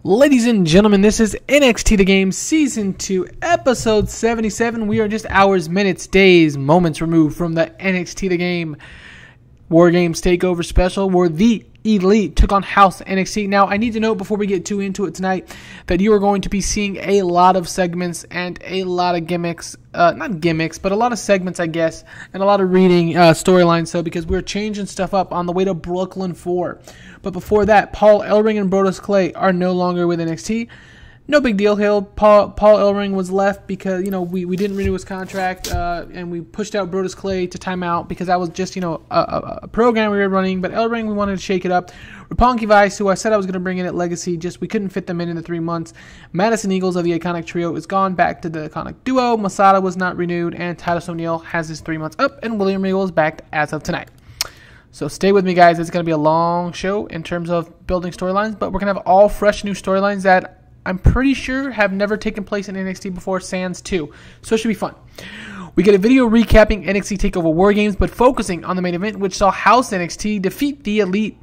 Ladies and gentlemen, this is NXT The Game Season 2, Episode 77. We are just hours, minutes, days, moments removed from the NXT The Game War Games Takeover Special, where the Elite took on House NXT. Now, I need to note before we get too into it tonight that you are going to be seeing a lot of segments and a lot of gimmicks. Not gimmicks, but a lot of segments, I guess, and a lot of reading storylines, because we're changing stuff up on the way to Brooklyn 4. But before that, Paul Ellering and Brodus Clay are no longer with NXT. No big deal here. Paul Ellering was left because, we didn't renew his contract, and we pushed out Brodus Clay to timeout because that was just, a program we were running. But Ellering, we wanted to shake it up. Roppongi Vice, who I said I was going to bring in at Legacy, we couldn't fit them in the 3 months. Madison Eagles of the Iconic Trio is gone back to the Iconic Duo. Masada was not renewed, and Titus O'Neil has his 3 months up, and William Regal is back as of tonight. So stay with me, guys. It's going to be a long show in terms of building storylines, but we're going to have all fresh new storylines that I'm pretty sure have never taken place in NXT before, sans 2. So it should be fun. We get a video recapping NXT TakeOver War Games, but focusing on the main event, which saw House NXT defeat the Elite.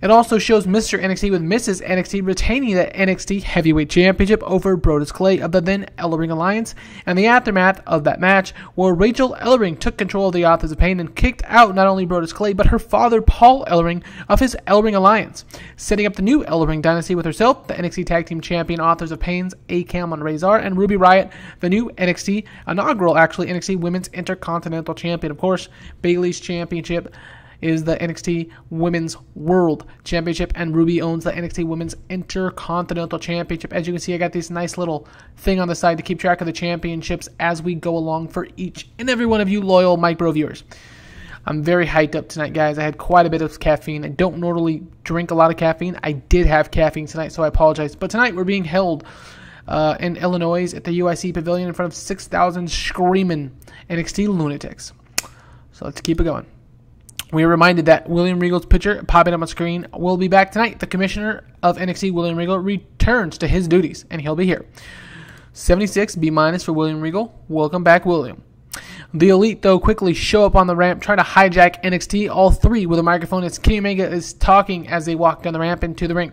It also shows Mr. NXT with Mrs. NXT retaining the NXT Heavyweight Championship over Brodus Clay of the then Ellering Alliance, and the aftermath of that match, where Rachel Ellering took control of the Authors of Pain and kicked out not only Brodus Clay, but her father Paul Ellering of his Ellering Alliance, setting up the new Ellering dynasty with herself, the NXT Tag Team Champion Authors of Pain's Akam and Razor, and Ruby Riott, the new inaugural NXT Women's Intercontinental Champion. Of course, Bayley's championship is the NXT Women's World Championship, and Ruby owns the NXT Women's Intercontinental Championship. As you can see, I got this nice little thing on the side to keep track of the championships as we go along for each and every one of you loyal Mike Bro viewers. I'm very hyped up tonight, guys. I had quite a bit of caffeine. I don't normally drink a lot of caffeine. I did have caffeine tonight, so I apologize. But tonight we're being held in Illinois at the UIC Pavilion in front of 6,000 screaming NXT lunatics. So let's keep it going. We are reminded that William Regal's picture popping up on screen will be back tonight. The commissioner of NXT, William Regal, returns to his duties, and he'll be here. 76 B- for William Regal. Welcome back, William. The Elite, though, quickly show up on the ramp, try to hijack NXT, all three with a microphone as Kenny Omega is talking as they walk down the ramp into the ring.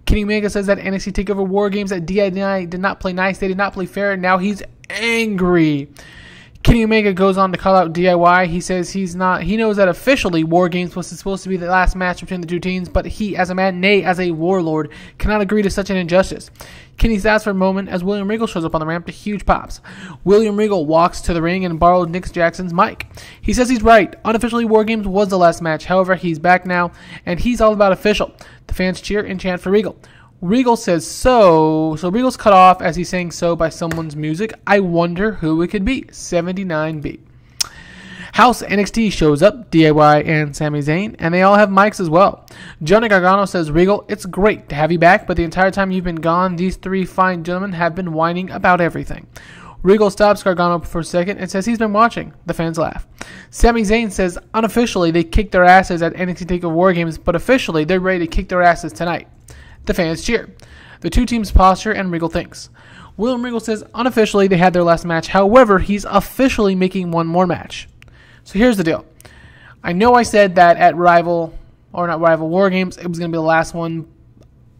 Kenny Omega says that NXT TakeOver War Games at DIY did not play nice. They did not play fair. Now he's angry. Kenny Omega goes on to call out DIY. He says he knows that officially War Games was supposed to be the last match between the two teams, but he, as a man, nay, as a warlord, cannot agree to such an injustice. Kenny stands for a moment as William Regal shows up on the ramp to huge pops. William Regal walks to the ring and borrows Nick Jackson's mic. He says he's right. Unofficially, War Games was the last match. However, he's back now, and he's all about official. The fans cheer and chant for Regal. Regal says so Regal's cut off as he's saying so by someone's music. I wonder who it could be. 79B. House NXT shows up, DIY and Sami Zayn, and they all have mics as well. Johnny Gargano says, Regal, it's great to have you back, but the entire time you've been gone, these three fine gentlemen have been whining about everything. Regal stops Gargano for a second and says he's been watching. The fans laugh. Sami Zayn says unofficially they kicked their asses at NXT TakeOver War Games, but officially they're ready to kick their asses tonight. The fans cheer. The two teams posture, and Regal thinks. William Regal says unofficially they had their last match. However, he's officially making one more match. So here's the deal. I know I said that at War Games, it was going to be the last one.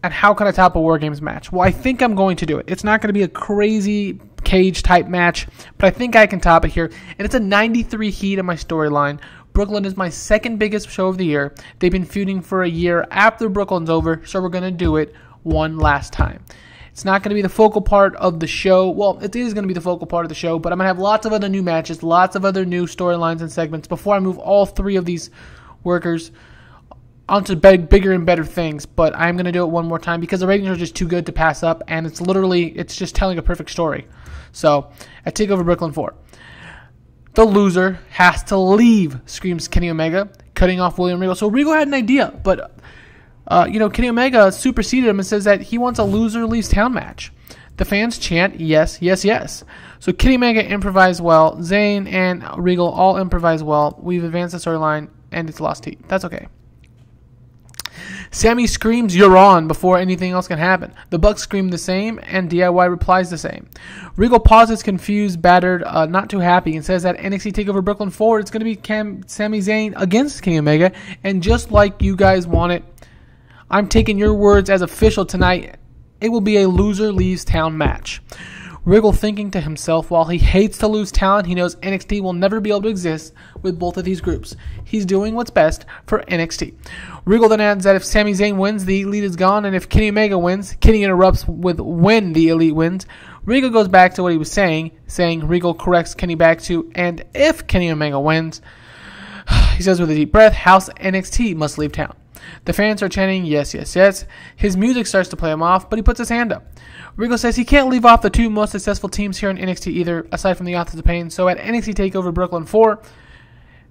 And how can I top a War Games match? Well, I think I'm going to do it. It's not going to be a crazy cage type match, but I think I can top it here. And it's a 93 heat in my storyline. Brooklyn is my second biggest show of the year. They've been feuding for a year after Brooklyn's over, so we're going to do it one last time. It's not going to be the focal part of the show. Well, it is going to be the focal part of the show, but I'm going to have lots of other new matches, lots of other new storylines and segments before I move all three of these workers onto bigger and better things. But I'm going to do it one more time because the ratings are just too good to pass up, and it's just telling a perfect story. So, at TakeOver Brooklyn 4. The loser has to leave, screams Kenny Omega, cutting off William Regal. So Regal had an idea, but Kenny Omega superseded him and says that he wants a loser leaves town match. The fans chant, yes, yes, yes. So Kenny Omega improvised well. Zayn and Regal all improvise well. We've advanced the storyline, and it's lost heat. That's okay. Sami screams, "You're on," before anything else can happen. The Bucks scream the same, and DIY replies the same. Regal pauses, confused, battered, not too happy, and says that NXT TakeOver Brooklyn 4, it's going to be Sami Zayn against Kenny Omega, and just like you guys want it, I'm taking your words as official tonight it will be a loser leaves town match. Regal thinking to himself, while he hates to lose talent, he knows NXT will never be able to exist with both of these groups. He's doing what's best for NXT. Regal then adds that if Sami Zayn wins, the Elite is gone, and if Kenny Omega wins, Kenny interrupts with when the Elite wins. Regal goes back to what he was saying Regal corrects Kenny back to, and if Kenny Omega wins, he says with a deep breath, House NXT must leave town. The fans are chanting, yes, yes, yes. His music starts to play him off, but he puts his hand up. Regal says he can't leave off the two most successful teams here in NXT either, aside from the Authors of Pain. So at NXT TakeOver Brooklyn 4,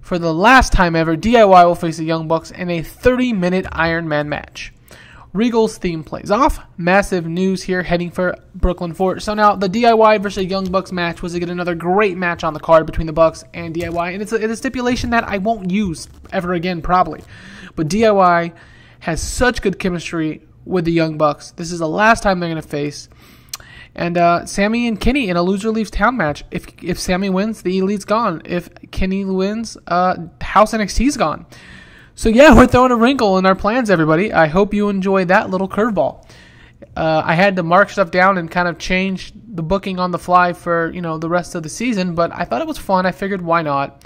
for the last time ever, DIY will face the Young Bucks in a 30-minute Iron Man match. Regal's theme plays off. Massive news here heading for Brooklyn 4. So now the DIY versus Young Bucks match was to get another great match on the card between the Bucks and DIY. And it's a stipulation that I won't use ever again probably. But DIY has such good chemistry with the Young Bucks. This is the last time they're going to face. And Sami and Kenny in a loser leaves town match. If Sami wins, the Elite's gone. If Kenny wins, House NXT's gone. So yeah, we're throwing a wrinkle in our plans, everybody. I hope you enjoy that little curveball. I had to mark stuff down and kind of change the booking on the fly for the rest of the season, but I thought it was fun. I figured why not.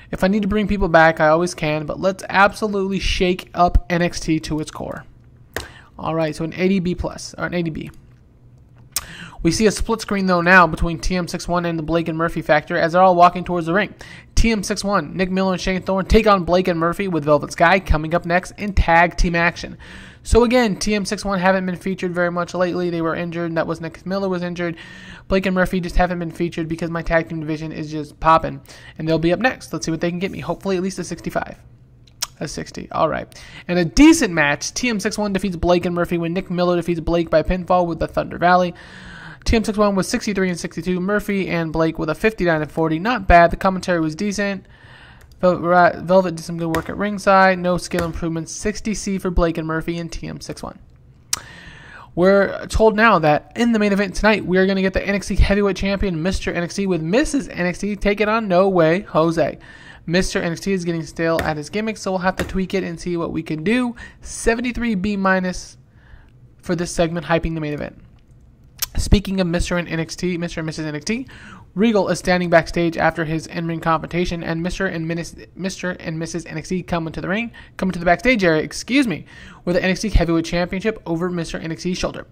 If I need to bring people back, I always can, but let's absolutely shake up NXT to its core. All right, so an 80B plus, or an 80B. We see a split screen, though, now between TM61 and the Blake and Murphy factor as they're all walking towards the ring. TM61, Nick Miller and Shane Thorne take on Blake and Murphy with Velvet Sky coming up next in tag team action. So again, TM61 haven't been featured very much lately. They were injured. That was Nick Miller was injured. Blake and Murphy just haven't been featured because my tag team division is just popping. And they'll be up next. Let's see what they can get me. Hopefully at least a 65. A 60. All right. And a decent match. TM61 defeats Blake and Murphy when Nick Miller defeats Blake by pinfall with the Thunder Valley. TM61 was 63 and 62. Murphy and Blake with a 59 and 40. Not bad. The commentary was decent. Velvet did some good work at ringside. No skill improvements. 60C for Blake and Murphy and TM61. We're told now that in the main event tonight, we are going to get the NXT Heavyweight Champion, Mr. NXT, with Mrs. NXT taking on No Way Jose. Mr. NXT is getting stale at his gimmick, so we'll have to tweak it and see what we can do. 73B minus for this segment, hyping the main event. Speaking of Mr. and NXT, Mr. and Mrs. NXT, Regal is standing backstage after his in-ring confrontation, and Mr. and Mrs. NXT come into the backstage area, with the NXT Heavyweight Championship over Mr. NXT's shoulder.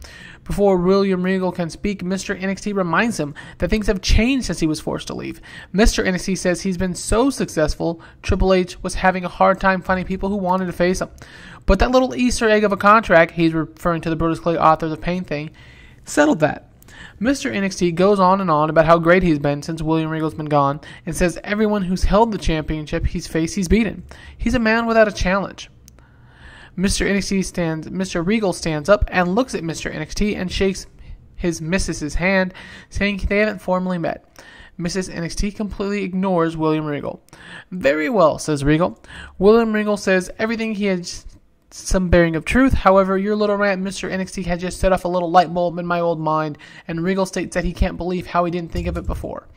Before William Regal can speak, Mr. NXT reminds him that things have changed since he was forced to leave. Mr. NXT says he's been so successful, Triple H was having a hard time finding people who wanted to face him. But that little Easter egg of a contract, he's referring to the Brodus Clay Authors of Pain thing, settled that. Mr. NXT goes on and on about how great he's been since William Regal's been gone and says everyone who's held the championship he's faced, he's beaten. He's a man without a challenge. Mr. Regal stands up and looks at Mr. NXT and shakes his Mrs.'s hand, saying they haven't formally met. Mrs. NXT completely ignores William Regal. Very well, says Regal. William Regal says everything he has some bearing of truth. However, your little rant, Mr. NXT, had just set off a little light bulb in my old mind, and Regal states that he can't believe how he didn't think of it before.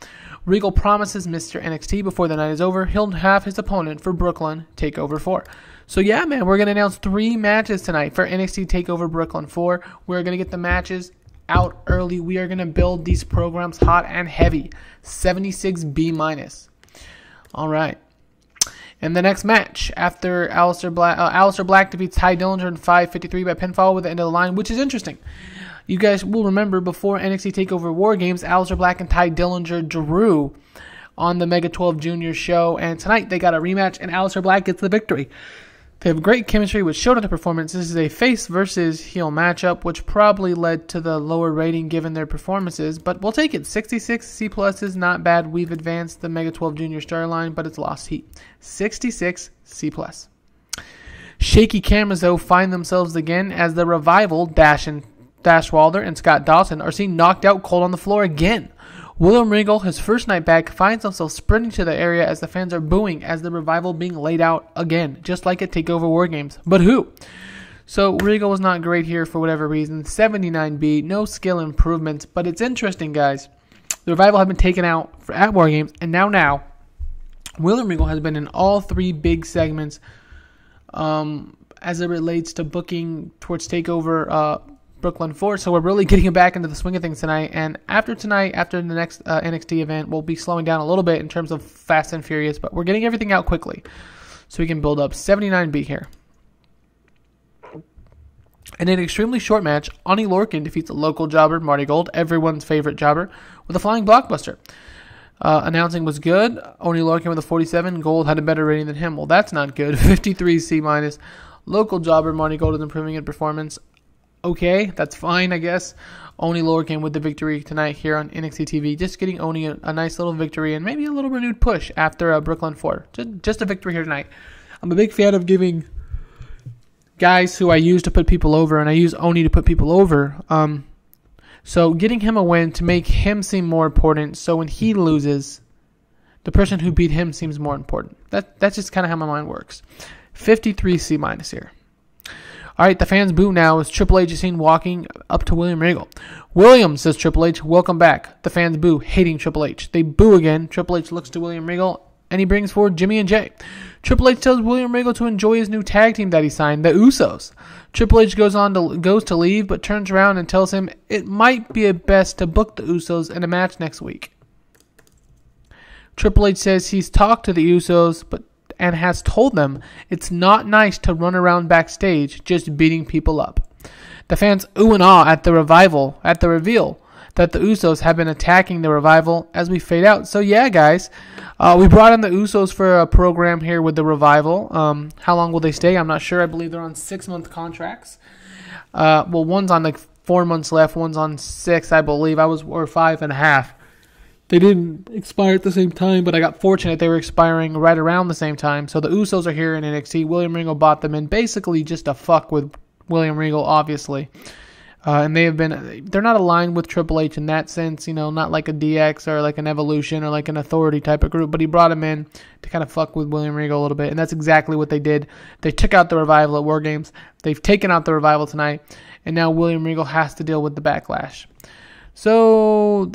Regal promises Mr. NXT before the night is over, he'll have his opponent for Brooklyn TakeOver 4. So yeah, man, we're going to announce 3 matches tonight for NXT TakeOver Brooklyn 4. We're going to get the matches out early. We are going to build these programs hot and heavy. 76B minus. All right. In the next match, after Aleister Black defeats Ty Dillinger in 5:53 by pinfall with the end of the line, which is interesting. You guys will remember before NXT TakeOver War Games, Aleister Black and Ty Dillinger drew on the Mega 12 Junior show, and tonight they got a rematch, and Aleister Black gets the victory. They have great chemistry, which showed in the performance. This is a face versus heel matchup, which probably led to the lower rating given their performances, but we'll take it. 66 C+ is not bad. We've advanced the Mega 12 Junior storyline, but it's lost heat. 66 C+. Shaky cameras, though, find themselves again as the Revival, Dash Wilder and Scott Dawson, are seen knocked out cold on the floor again. William Regal, his first night back, finds himself sprinting to the area as the fans are booing as the Revival being laid out again, just like at TakeOver War Games. But who? So Regal was not great here for whatever reason. 79B, no skill improvements, but it's interesting, guys. The Revival have been taken out at War Games, and now William Regal has been in all 3 big segments as it relates to booking towards TakeOver Brooklyn 4, so we're really getting back into the swing of things tonight. And after tonight, after the next NXT event, we'll be slowing down a little bit in terms of Fast and Furious, but we're getting everything out quickly so we can build up. 79B here. In an extremely short match, Oni Lorcan defeats a local jobber, Marty Gold, everyone's favorite jobber, with a flying blockbuster. Announcing was good. Oni Lorcan with a 47. Gold had a better rating than him. Well, that's not good. 53 C-. Local jobber, Marty Gold is improving in performance. Okay, that's fine, I guess. Oni Lorcan with the victory tonight here on NXT TV. Just getting Oni a nice little victory and maybe a little renewed push after Brooklyn 4. Just a victory here tonight. I'm a big fan of giving guys who I use to put people over, and I use Oni to put people over. So getting him a win to make him seem more important, so when he loses, the person who beat him seems more important. That's just kind of how my mind works. 53 C- here. All right, the fans boo now as Triple H is seen walking up to William Regal. William, says Triple H, welcome back. The fans boo, hating Triple H. They boo again. Triple H looks to William Regal, and he brings forward Jimmy and Jay. Triple H tells William Regal to enjoy his new tag team that he signed, the Usos. Triple H goes to leave, but turns around and tells him it might be best to book the Usos in a match next week. Triple H says he's talked to the Usos, and has told them it's not nice to run around backstage just beating people up. The fans ooh and ah at the reveal that the Usos have been attacking the Revival as we fade out. So yeah, guys, we brought in the Usos for a program here with the Revival. How long will they stay? I'm not sure. I believe they're on 6-month contracts. Well, one's on like 4 months left. One's on 6, I believe. Or 5.5. They didn't expire at the same time, but I got fortunate they were expiring right around the same time. So the Usos are here in NXT. William Regal bought them in basically just to fuck with William Regal, obviously. And they're not aligned with Triple H in that sense, not like a DX or like an Evolution or like an Authority type of group, but he brought him in to kind of fuck with William Regal a little bit, and that's exactly what they did. They took out the Revival at War Games. They've taken out the Revival tonight, and now William Regal has to deal with the backlash. So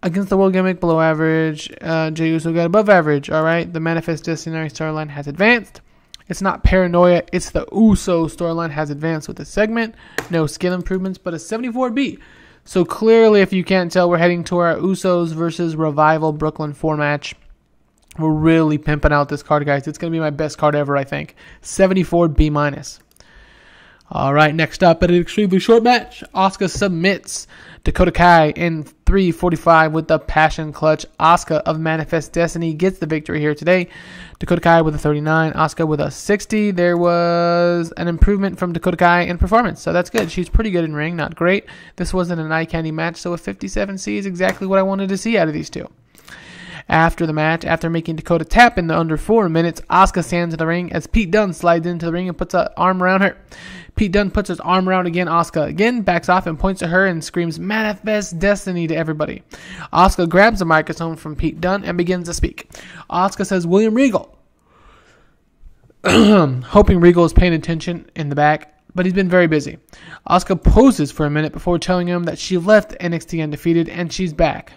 against the World Gimmick, below average. Jey Uso got above average. All right, the Manifest Destiny storyline has advanced. It's not paranoia. It's the Uso storyline has advanced with this segment. No skill improvements, but a 74B. So clearly, if you can't tell, we're heading to our Usos versus Revival Brooklyn 4 match. We're really pimping out this card, guys. It's going to be my best card ever, I think. 74B-. All right, next up, at an extremely short match, Asuka submits Dakota Kai in 3:45 with the Passion Clutch. Asuka of Manifest Destiny gets the victory here today. Dakota Kai with a 39, Asuka with a 60. There was an improvement from Dakota Kai in performance, so that's good. She's pretty good in ring, not great. This wasn't an eye candy match, so a 57C is exactly what I wanted to see out of these two. After the match, after making Dakota tap in the under 4 minutes, Asuka stands in the ring as Pete Dunne slides into the ring and puts an arm around her. Pete Dunne puts his arm around Asuka again, backs off and points at her and screams Manifest Destiny to everybody. Asuka grabs the microphone from Pete Dunne and begins to speak. Asuka says William Regal. Hoping Regal is paying attention in the back, but he's been very busy. Asuka poses for a minute before telling him that she left NXT undefeated and she's back.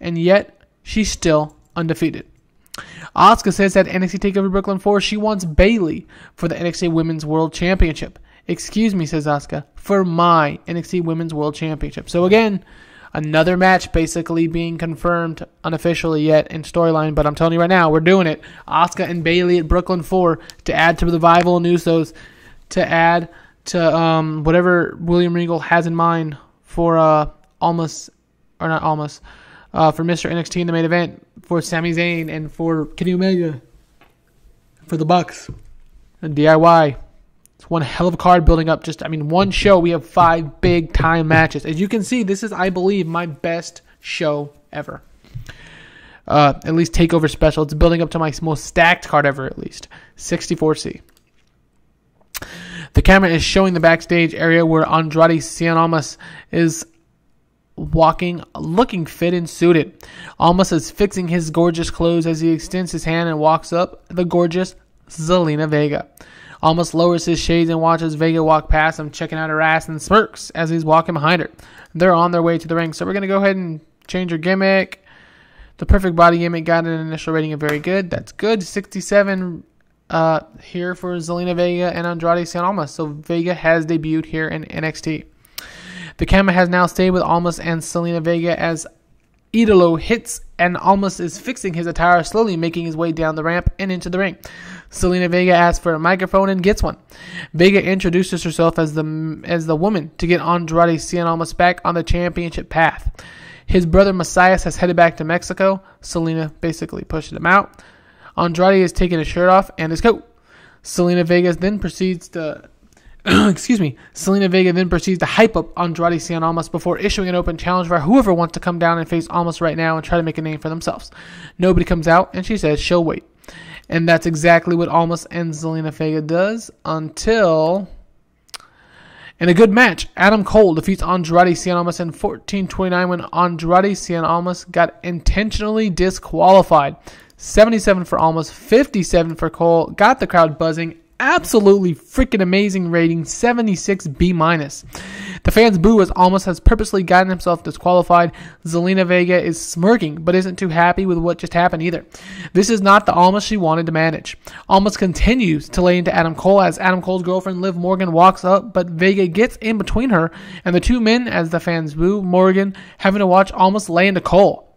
And yet, she's still undefeated. Asuka says that NXT TakeOver Brooklyn 4, she wants Bayley for the NXT Women's World Championship. Excuse me, says Asuka, for my NXT Women's World Championship. So again, another match basically being confirmed unofficially yet in storyline, but I'm telling you right now, we're doing it. Asuka and Bayley at Brooklyn 4 to add to the Revival and Usos, to add to whatever William Regal has in mind for for Mr. NXT in the main event, for Sami Zayn, and for Kenny Omega, for the Bucks, and DIY. It's one hell of a card building up. One show, we have 5 big-time matches. As you can see, this is, I believe, my best show ever. At least TakeOver special. It's building up to my most stacked card ever, at least. 64C. The camera is showing the backstage area where Andrade Cien Almas is walking, looking fit and suited. Almas is fixing his gorgeous clothes as he extends his hand and walks up the gorgeous Zelina Vega. Almas lowers his shades and watches Vega walk past him, checking out her ass, and smirks as he's walking behind her. They're on their way to the ring, so we're going to go ahead and change her gimmick. The perfect body gimmick got an initial rating of very good. That's good. 67 here for Zelina Vega and Andrade Cien Almas. So Vega has debuted here in NXT. The camera has now stayed with Almas and Zelina Vega as Idolo hits and Almas is fixing his attire, slowly making his way down the ramp and into the ring. Zelina Vega asks for a microphone and gets one. Vega introduces herself as the woman to get Andrade Cien Almas back on the championship path. His brother Messias has headed back to Mexico. Zelina basically pushes him out. Andrade is taking his shirt off and his coat. Zelina Vega then proceeds to Zelina Vega then proceeds to hype up Andrade Cien Almas before issuing an open challenge for whoever wants to come down and face Almas right now and try to make a name for themselves. Nobody comes out, and she says she'll wait. And that's exactly what Almas and Zelina Vega does until, in a good match, Adam Cole defeats Andrade Cien Almas in 14:29 when Andrade Cien Almas got intentionally disqualified. 77 for Almas, 57 for Cole, got the crowd buzzing. Absolutely freaking amazing rating, 76 B-. The fans boo as Almas has purposely gotten himself disqualified. Zelina Vega is smirking, but isn't too happy with what just happened either. This is not the Almas she wanted to manage. Almas continues to lay into Adam Cole as Adam Cole's girlfriend Liv Morgan walks up, but Vega gets in between her and the two men as the fans boo Morgan, having to watch Almas lay into Cole.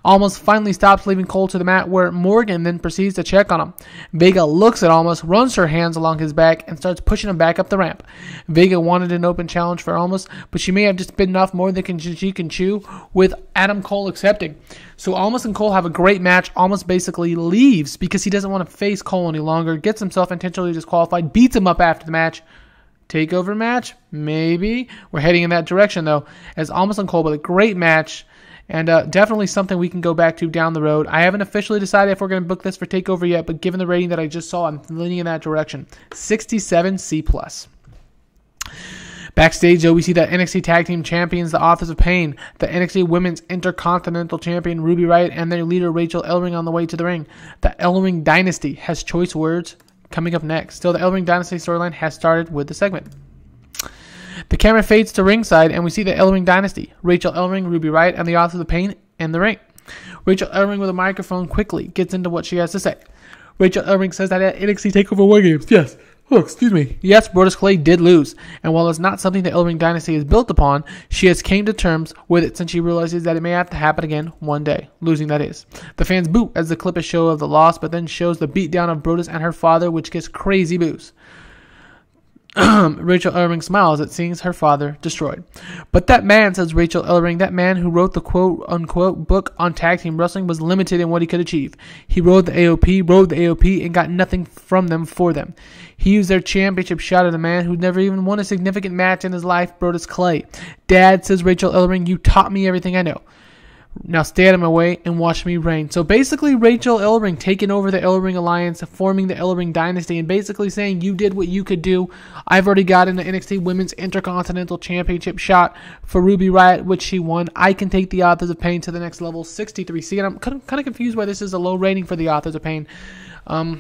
Almas finally stops, leaving Cole to the mat, where Morgan then proceeds to check on him. Vega looks at Almas, runs her hands along his back, and starts pushing him back up the ramp. Vega wanted an open challenge for Almas, but she may have just bitten off more than she can chew, with Adam Cole accepting. So Almas and Cole have a great match. Almas basically leaves because he doesn't want to face Cole any longer, gets himself intentionally disqualified, beats him up after the match. Takeover match? Maybe. We're heading in that direction, though, as Almas and Cole, but a great match. And definitely something we can go back to down the road. I haven't officially decided if we're going to book this for TakeOver yet, but given the rating that I just saw, I'm leaning in that direction. 67 C+. Backstage, though, we see the NXT Tag Team Champions, the Authors of Pain, the NXT Women's Intercontinental Champion Ruby Riott, and their leader Rachel Ellering on the way to the ring. The Ellering Dynasty has choice words coming up next. Still, the Ellering Dynasty storyline has started with the segment. The camera fades to ringside, and we see the Ellering Dynasty, Rachel Ellering, Ruby Riott, and the Authors of Pain in the ring. Rachel Ellering, with a microphone, quickly gets into what she has to say. Rachel Ellering says that at NXT TakeOver War Games, yes, Brodus Clay did lose, and while it's not something the Ellering Dynasty is built upon, she has came to terms with it since she realizes that it may have to happen again one day, losing that is. The fans boo as the clip is show of the loss, but then shows the beatdown of Brodus and her father, which gets crazy boos. Rachel Ellering smiles at seeing her father destroyed. But that man, says Rachel Ellering, that man who wrote the quote-unquote book on tag team wrestling was limited in what he could achieve. He rode the AOP, and got nothing from them for them. He used their championship shot at a man who never even won a significant match in his life, Brodus Clay. Dad, says Rachel Ellering, you taught me everything I know. Now stay out of my way and watch me reign. So basically, Rachel Ellering taking over the Ellering Alliance, forming the Ellering Dynasty, and basically saying, you did what you could do. I've already gotten the NXT Women's Intercontinental Championship shot for Ruby Riott, which she won. I can take the Authors of Pain to the next level, 63C. And I'm kind of confused why this is a low rating for the Authors of Pain. Not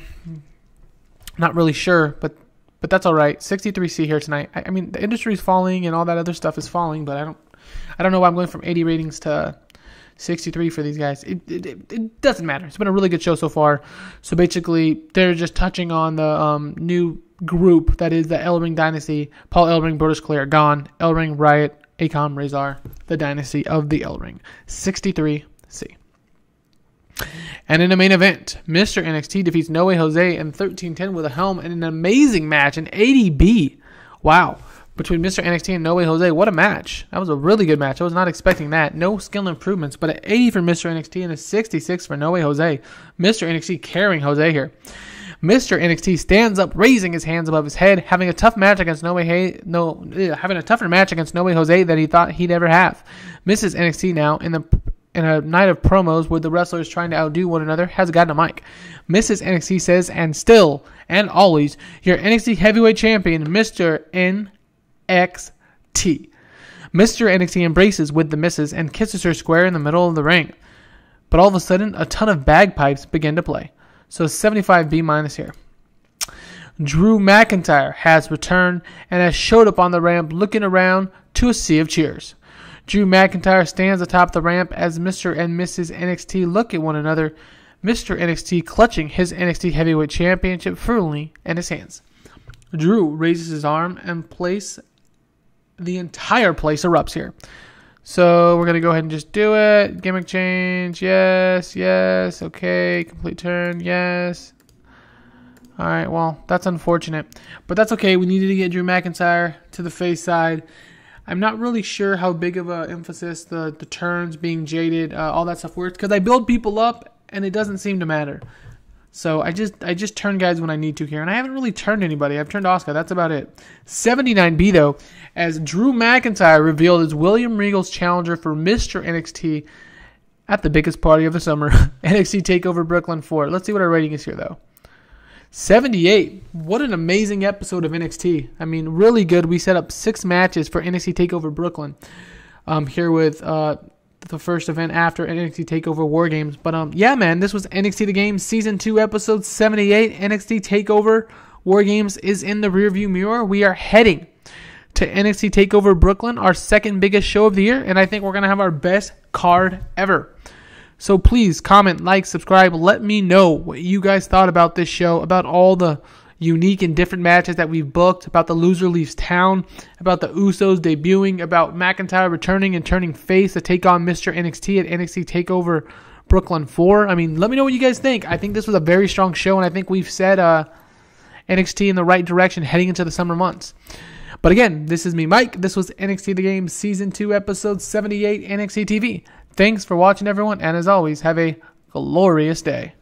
really sure, but that's all right. 63C here tonight. I mean, the industry's falling and all that other stuff is falling, but I don't know why I'm going from 80 ratings to 63 for these guys. It doesn't matter. It's been a really good show so far. So basically, they're just touching on the new group that is the Ellering Dynasty. Paul Ellering, Brodus Clay are gone. Ellering, Riott, Akam, Razor, the Dynasty of the Ellering. 63C. And in the main event, Mr. NXT defeats No Way Jose in 13-10 with a helm in an amazing match, an 80B. Wow. Between Mr. NXT and No Way Jose, what a match. That was a really good match. I was not expecting that. No skill improvements, but an 80 for Mr. NXT and a 66 for No Way Jose. Mr. NXT carrying Jose here. Mr. NXT stands up, raising his hands above his head, having a tougher match against No Way Jose than he thought he'd ever have. Mrs. NXT now in a night of promos where the wrestlers trying to outdo one another has gotten a mic. Mrs. NXT says, and still and always, your NXT heavyweight champion, Mr. NXT. Mr. NXT embraces with the missus and kisses her square in the middle of the ring. But all of a sudden, a ton of bagpipes begin to play. So 75 B- here. Drew McIntyre has returned and has showed up on the ramp looking around to a sea of cheers. Drew McIntyre stands atop the ramp as Mr. and Mrs. NXT look at one another, Mr. NXT clutching his NXT Heavyweight Championship firmly in his hands. Drew raises his arm and places the entire place erupts here. So we're going to go ahead and just do it. Gimmick change. Yes. Yes. Okay. Complete turn. Yes. All right. Well, that's unfortunate. But that's okay. We needed to get Drew McIntyre to the face side. I'm not really sure how big of an emphasis the turns, being jaded, all that stuff works. Because I build people up, and it doesn't seem to matter. So I just turn guys when I need to here. And I haven't really turned anybody. I've turned Asuka. That's about it. 79B, though, as Drew McIntyre revealed as William Regal's challenger for Mr. NXT at the biggest party of the summer, NXT TakeOver Brooklyn 4. Let's see what our rating is here, though. 78. What an amazing episode of NXT. I mean, really good. We set up 6 matches for NXT TakeOver Brooklyn here with the first event after NXT TakeOver War Games. But yeah, man, this was NXT The Game Season 2, Episode 78. NXT TakeOver War Games is in the rearview mirror. We are heading to NXT TakeOver Brooklyn, our second biggest show of the year, and I think we're going to have our best card ever. So please comment, like, subscribe. Let me know what you guys thought about this show, about all the unique and different matches that we've booked, about the loser leaves town, about the Usos debuting, about McIntyre returning and turning face to take on Mr. NXT at NXT TakeOver Brooklyn 4. I mean, let me know what you guys think. I think this was a very strong show, and I think we've set NXT in the right direction heading into the summer months. But again, this is me, Mike. This was NXT The Game Season 2, Episode 78, NXT TV. Thanks for watching, everyone, and as always, have a glorious day.